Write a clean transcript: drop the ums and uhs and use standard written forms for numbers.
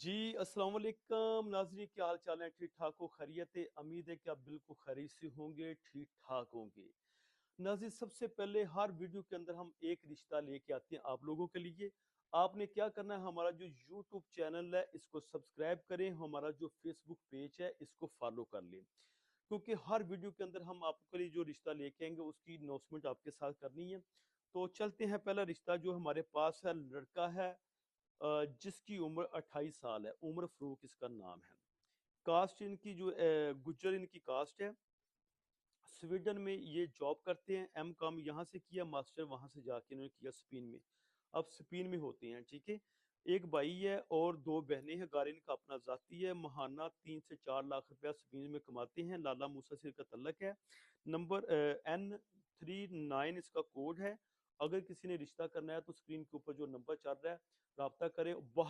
जी अस्सलाम वालेकुम नाज़रीन, क्या हाल चाल है? ठीक ठाक हो? खैरियत है? उम्मीद है कि आप बिल्कुल खैरियत से होंगे, ठीक ठाक होंगे। नाज़रीन, सबसे पहले हर वीडियो के अंदर हम एक रिश्ता लेके आते हैं आप लोगों के लिए। आपने क्या करना है, हमारा जो यूट्यूब चैनल है इसको सब्सक्राइब करें, हमारा जो फेसबुक पेज है इसको फॉलो कर लें, क्योंकि हर वीडियो के अंदर हम आपके लिए जो रिश्ता लेके आएंगे उसकी अनाउंसमेंट आपके साथ करनी है। तो चलते हैं, पहला रिश्ता जो हमारे पास है, लड़का है जिसकी उम्र 28 साल है। उमर फरूक इसका नाम है। कास्ट इनकी जो गुज्जर इनकी कास्ट है। स्वीडन में ये जॉब करते हैं। एम कॉम यहाँ से किया, मास्टर वहाँ से जाके इन्होंने किया स्पेन में। अब स्पेन में होते हैं, ठीक है। एक भाई है और दो बहनें हैं। गारिन का अपना जाती है। महाना 3 से 4 लाख रुपया स्पेन में कमाते हैं। लाला मूसा से इनका तल्लक है। नंबर N39 इसका कोड है। अगर किसी ने रिश्ता करना है तो स्क्रीन के ऊपर जो नंबर चल रहा है, राब्ता करें। बाहर